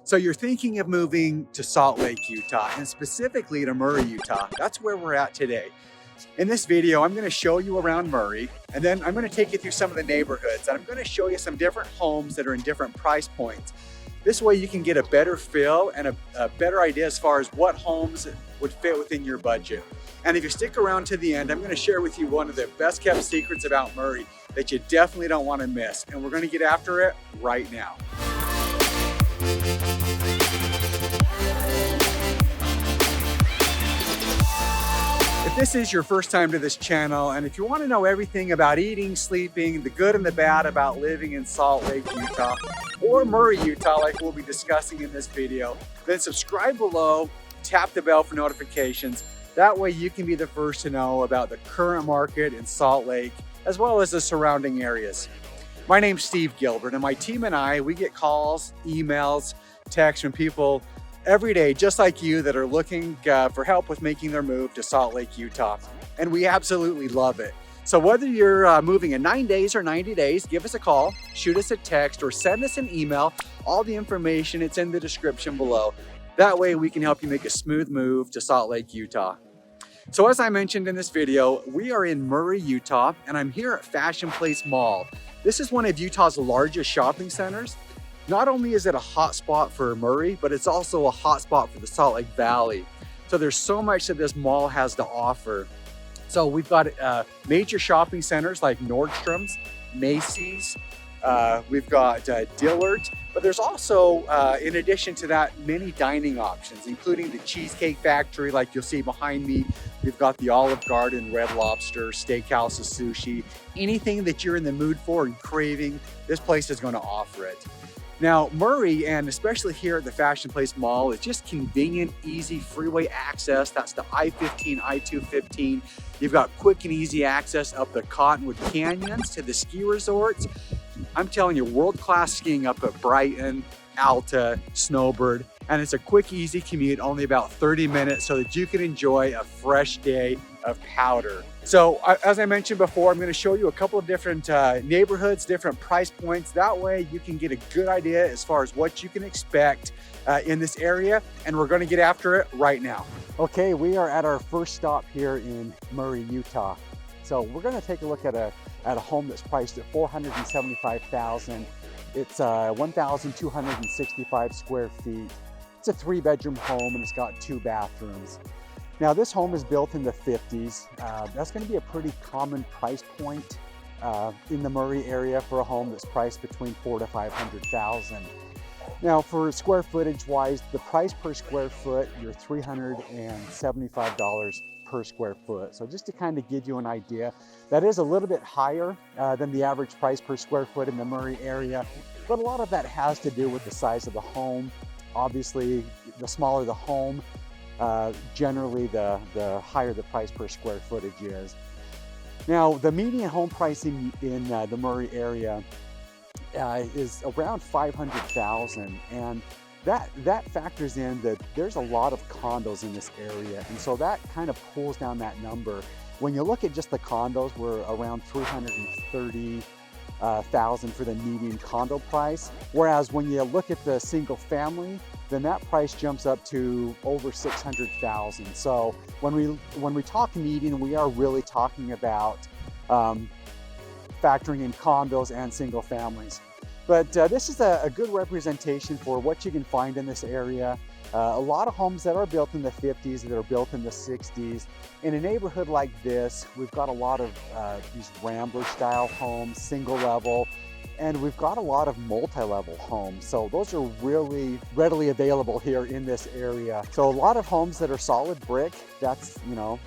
So you're thinking of moving to Salt Lake, Utah, and specifically to Murray, Utah. That's where we're at today. In this video, I'm gonna show you around Murray, and then I'm gonna take you through some of the neighborhoods, and I'm gonna show you some different homes that are in different price points. This way you can get a better feel and a better idea as far as what homes would fit within your budget. And if you stick around to the end, I'm gonna share with you one of the best kept secrets about Murray that you definitely don't wanna miss. And we're gonna get after it right now. If this is your first time to this channel, and if you want to know everything about eating, sleeping, the good and the bad about living in Salt Lake, Utah, or Murray, Utah, like we'll be discussing in this video, then subscribe below, tap the bell for notifications. That way you can be the first to know about the current market in Salt Lake, as well as the surrounding areas. My name's Steve Gilbert, and my team and I, we get calls, emails, texts from people every day, just like you, that are looking for help with making their move to Salt Lake, Utah. And we absolutely love it. So whether you're moving in 9 days or 90 days, give us a call, shoot us a text, or send us an email. All the information, it's in the description below. That way we can help you make a smooth move to Salt Lake, Utah. So as I mentioned in this video, we are in Murray, Utah, and I'm here at Fashion Place Mall. This is one of Utah's largest shopping centers. Not only is it a hot spot for Murray, but it's also a hot spot for the Salt Lake Valley. So there's so much that this mall has to offer. So we've got major shopping centers like Nordstrom's, Macy's, we've got Dillard, but there's also, in addition to that, many dining options, including the Cheesecake Factory, like you'll see behind me. We've got the Olive Garden, Red Lobster, Steakhouses, sushi, anything that you're in the mood for and craving, this place is gonna offer it. Now, Murray, and especially here at the Fashion Place Mall, is just convenient, easy freeway access. That's the I-15, I-215. You've got quick and easy access up the Cottonwood Canyons to the ski resorts. I'm telling you, world-class skiing up at Brighton, Alta, Snowbird, and it's a quick, easy commute, only about 30 minutes, so that you can enjoy a fresh day of powder. So as I mentioned before, I'm going to show you a couple of different neighborhoods, different price points. That way you can get a good idea as far as what you can expect in this area, and we're going to get after it right now. Okay, we are at our first stop here in Murray, Utah. So we're going to take a look at a home that's priced at $475,000. It's 1,265 square feet. It's a 3-bedroom home, and it's got 2 bathrooms. Now this home is built in the 50s. That's going to be a pretty common price point in the Murray area for a home that's priced between $400,000 to $500,000. Now for square footage wise, the price per square foot, you're $375 per square foot. So just to kind of give you an idea, that is a little bit higher than the average price per square foot in the Murray area, but a lot of that has to do with the size of the home. Obviously, the smaller the home, generally the higher the price per square footage is. Now, the median home pricing in the Murray area is around $500,000, and that factors in that there's a lot of condos in this area, and so that kind of pulls down that number. When you look at just the condos, we're around $330,000 for the median condo price, whereas when you look at the single family, then that price jumps up to over $600,000. So when we talk median, we are really talking about factoring in condos and single families. But this is a good representation for what you can find in this area. A lot of homes that are built in the 50s, that are built in the 60s. In a neighborhood like this, we've got a lot of these Rambler style homes, single level, and we've got a lot of multi-level homes. So those are really readily available here in this area. So a lot of homes that are solid brick, that's, you know,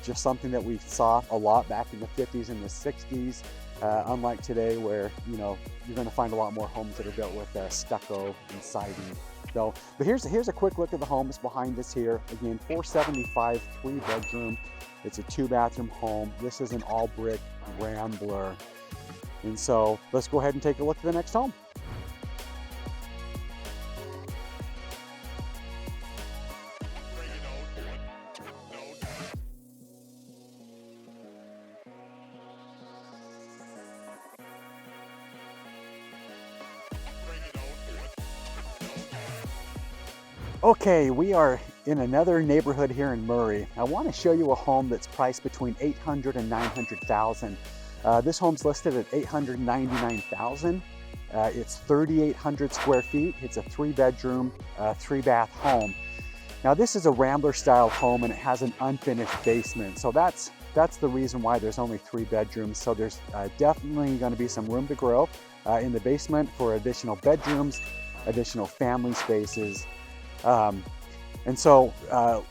just something that we saw a lot back in the 50s and the 60s. Unlike today, where, you know, you're going to find a lot more homes that are built with stucco and siding. So, but here's a quick look at the homes behind us here. Again, 475, 3-bedroom. It's a 2-bathroom home. This is an all brick Rambler. And so let's go ahead and take a look at the next home. Okay, we are in another neighborhood here in Murray. I want to show you a home that's priced between 800 and 900,000. This home's listed at 899,000. It's 3,800 square feet. It's a 3-bedroom, 3-bath home. Now this is a Rambler style home and it has an unfinished basement. So that's the reason why there's only 3 bedrooms. So there's definitely going to be some room to grow in the basement for additional bedrooms, additional family spaces. And so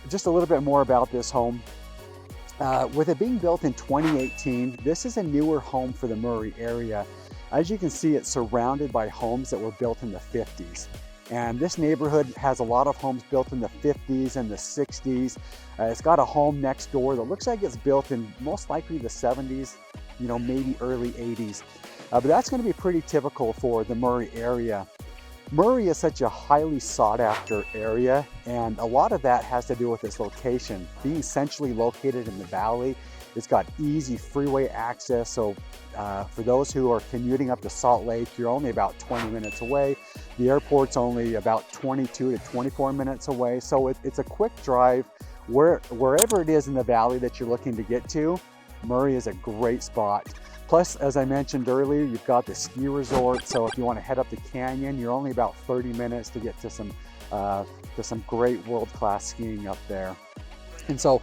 just a little bit more about this home. With it being built in 2018, this is a newer home for the Murray area. As you can see, it's surrounded by homes that were built in the 50s. And this neighborhood has a lot of homes built in the 50s and the 60s. It's got a home next door that looks like it's built in most likely the 70s, you know, maybe early 80s. But that's going to be pretty typical for the Murray area. Murray is such a highly sought after area, and a lot of that has to do with its location. Being centrally located in the valley, it's got easy freeway access. So for those who are commuting up to Salt Lake, you're only about 20 minutes away. The airport's only about 22 to 24 minutes away. So it's a quick drive. Wherever it is in the valley that you're looking to get to, Murray is a great spot. Plus, as I mentioned earlier, you've got the ski resort. So if you want to head up the canyon, you're only about 30 minutes to get to some great world-class skiing up there. And so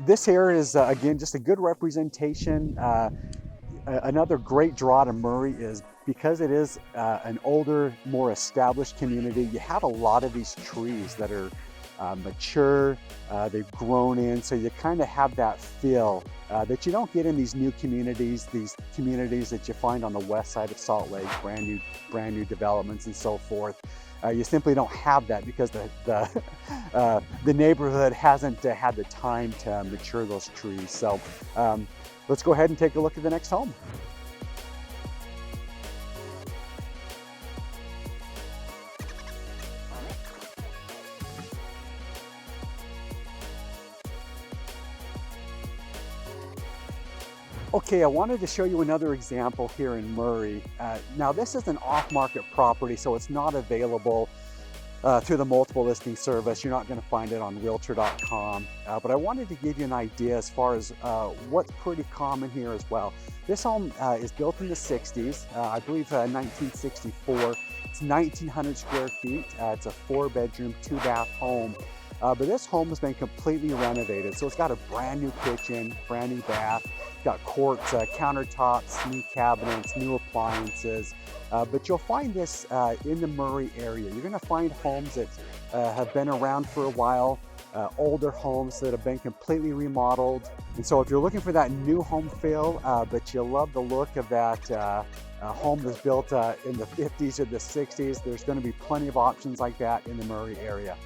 this here is, again, just a good representation. Another great draw to Murray is because it is an older, more established community, you have a lot of these trees that are mature, they've grown in, so you kind of have that feel that you don't get in these new communities, that you find on the west side of Salt Lake, brand new developments and so forth. You simply don't have that because the neighborhood hasn't had the time to mature those trees. So let's go ahead and take a look at the next home. Okay, I wanted to show you another example here in Murray. Now this is an off-market property, so it's not available through the multiple listing service. You're not going to find it on realtor.com, but I wanted to give you an idea as far as what's pretty common here as well. This home is built in the 60s, I believe 1964. It's 1,900 square feet. It's a 4-bedroom, 2-bath home. But this home has been completely renovated. So it's got a brand new kitchen, brand new bath, got quartz countertops, new cabinets, new appliances. But you'll find this in the Murray area. You're gonna find homes that have been around for a while, older homes that have been completely remodeled. And so if you're looking for that new home feel, but you love the look of that home that's built in the 50s or the 60s, there's gonna be plenty of options like that in the Murray area.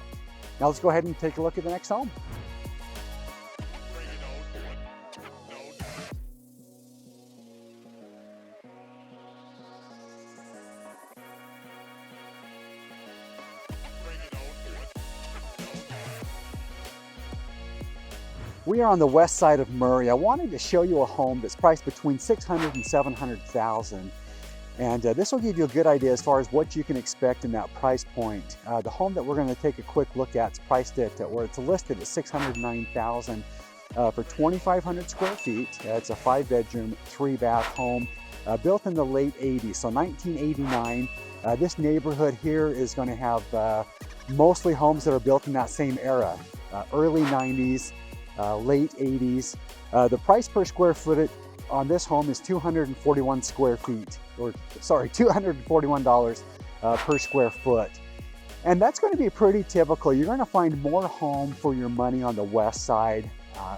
Now let's go ahead and take a look at the next home. We are on the west side of Murray. I wanted to show you a home that's priced between 600 and 700,000. And this will give you a good idea as far as what you can expect in that price point. The home that we're going to take a quick look at is priced at, or it's listed at $609,000 for 2,500 square feet. It's a 5-bedroom, 3-bath home built in the late 80s, so 1989. This neighborhood here is going to have mostly homes that are built in that same era, early 90s, late 80s. The price per square foot on this home is 241 square feet, or sorry, $241 per square foot. And that's going to be pretty typical. You're going to find more home for your money on the west side,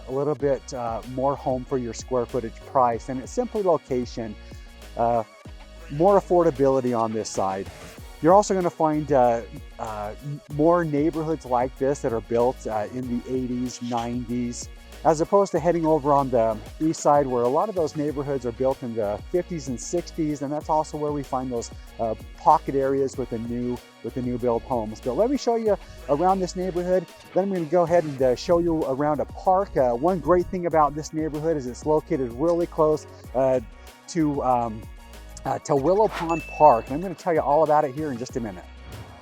a little bit more home for your square footage price, and it's simply location, more affordability on this side. You're also going to find more neighborhoods like this that are built in the 80s, 90s, as opposed to heading over on the east side where a lot of those neighborhoods are built in the 50s and 60s, and that's also where we find those pocket areas with the new build homes. But let me show you around this neighborhood. Then I'm going to go ahead and show you around a park. One great thing about this neighborhood is it's located really close to Willowpond Park. And I'm going to tell you all about it here in just a minute.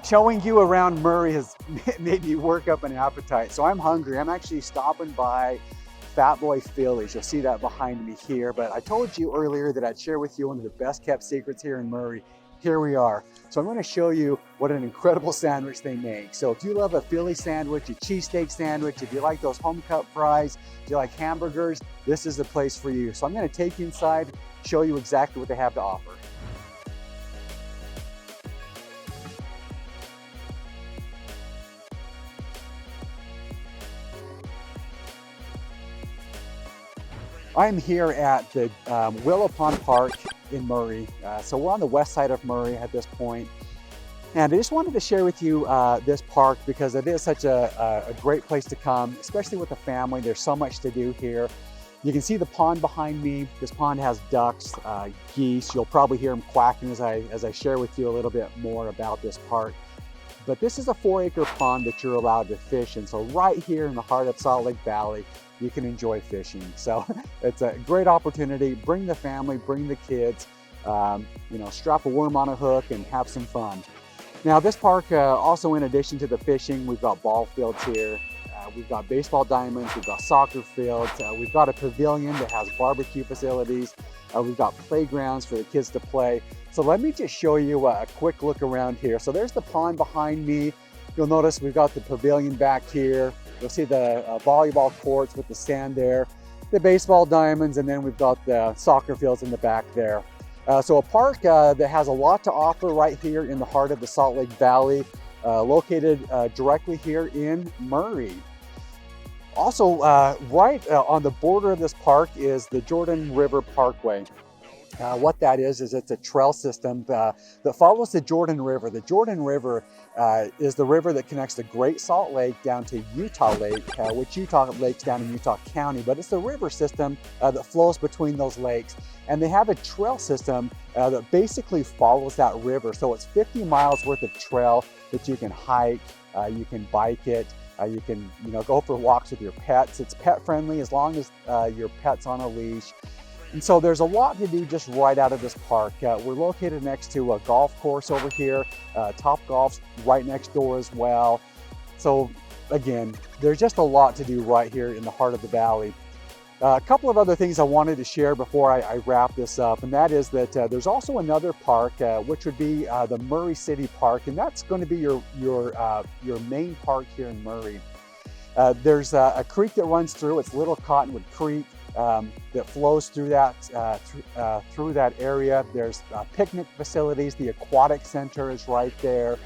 Showing you around Murray has made me work up an appetite. So I'm hungry. I'm actually stopping by Fat Boy Phillies. You'll see that behind me here. But I told you earlier that I'd share with you one of the best kept secrets here in Murray. Here we are. So I'm going to show you what an incredible sandwich they make. So if you love a Philly sandwich, a cheesesteak sandwich, if you like those home cut fries, if you like hamburgers, this is the place for you. So I'm going to take you inside, show you exactly what they have to offer. I'm here at the Willowpond Park in Murray. So we're on the west side of Murray at this point. And I just wanted to share with you this park because it is such a great place to come, especially with a family. There's so much to do here. You can see the pond behind me. This pond has ducks, geese. You'll probably hear them quacking as I share with you a little bit more about this park. But this is a 4-acre pond that you're allowed to fish in. So right here in the heart of Salt Lake Valley, you can enjoy fishing. So it's a great opportunity. Bring the family, bring the kids, strap a worm on a hook and have some fun. Now this park, also in addition to the fishing, we've got ball fields here. We've got baseball diamonds, we've got soccer fields, we've got a pavilion that has barbecue facilities, we've got playgrounds for the kids to play. So let me just show you a quick look around here. So there's the pond behind me. You'll notice we've got the pavilion back here. You'll see the volleyball courts with the sand there, the baseball diamonds, and then we've got the soccer fields in the back there. So a park that has a lot to offer right here in the heart of the Salt Lake Valley, located directly here in Murray. Also, right on the border of this park is the Jordan River Parkway. What that is it's a trail system that follows the Jordan River. The Jordan River is the river that connects the Great Salt Lake down to Utah Lake, which Utah Lake's down in Utah County, but it's the river system that flows between those lakes. And they have a trail system that basically follows that river. So it's 50 miles worth of trail that you can hike, you can bike it, you can go for walks with your pets. It's pet friendly as long as your pet's on a leash. And so there's a lot to do just right out of this park. We're located next to a golf course over here. Top Golf's right next door as well. So again, there's just a lot to do right here in the heart of the valley. A couple of other things I wanted to share before I wrap this up, and that is that there's also another park, which would be the Murray City Park, and that's going to be your main park here in Murray. There's a creek that runs through. It's Little Cottonwood Creek. That flows through that area. There's picnic facilities. The aquatic center is right there.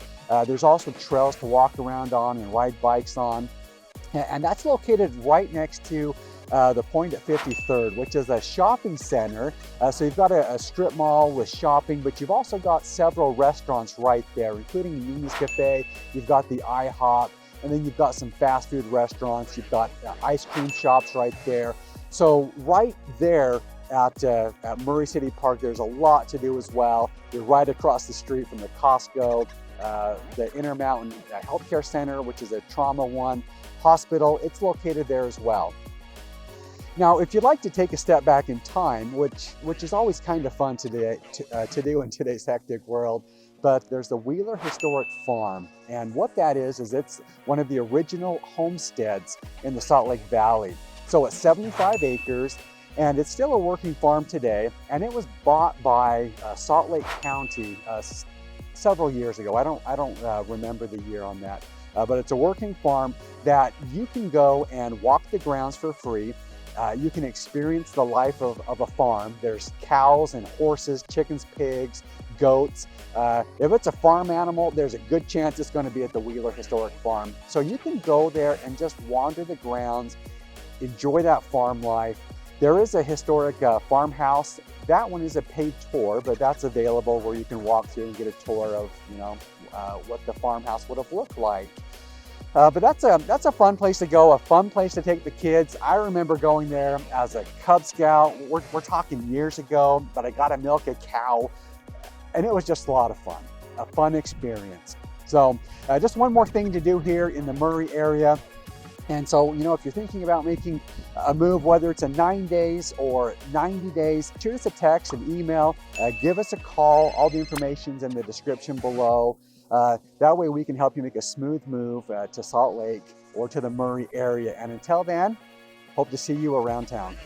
There's also trails to walk around on and ride bikes on. And that's located right next to the Point at 53rd, which is a shopping center. So you've got a strip mall with shopping, but you've also got several restaurants right there, including Mimi's Cafe. You've got the IHOP, and then you've got some fast food restaurants. You've got ice cream shops right there. So right there at Murray City Park, there's a lot to do as well. You're right across the street from the Costco, the Intermountain Healthcare Center, which is a trauma one, hospital. It's located there as well. Now, if you'd like to take a step back in time, which is always kind of fun today to do in today's hectic world, but there's the Wheeler Historic Farm. And what that is it's one of the original homesteads in the Salt Lake Valley. So it's 75 acres, and it's still a working farm today, and it was bought by Salt Lake County several years ago. I don't remember the year on that, but it's a working farm that you can go and walk the grounds for free. You can experience the life of a farm. There's cows and horses, chickens, pigs, goats. If it's a farm animal, there's a good chance it's going to be at the Wheeler Historic Farm. So you can go there and just wander the grounds, enjoy that farm life. There is a historic farmhouse. That one is a paid tour, but that's available where you can walk through and get a tour of what the farmhouse would have looked like. But that's a fun place to go, a fun place to take the kids. I remember going there as a Cub Scout. We're talking years ago, but I got to milk a cow, and it was just a lot of fun, a fun experience. So just one more thing to do here in the Murray area. And so, if you're thinking about making a move, whether it's a 9 days or 90 days, shoot us a text, an email, give us a call. All the information's in the description below. That way we can help you make a smooth move to Salt Lake or to the Murray area. And until then, hope to see you around town.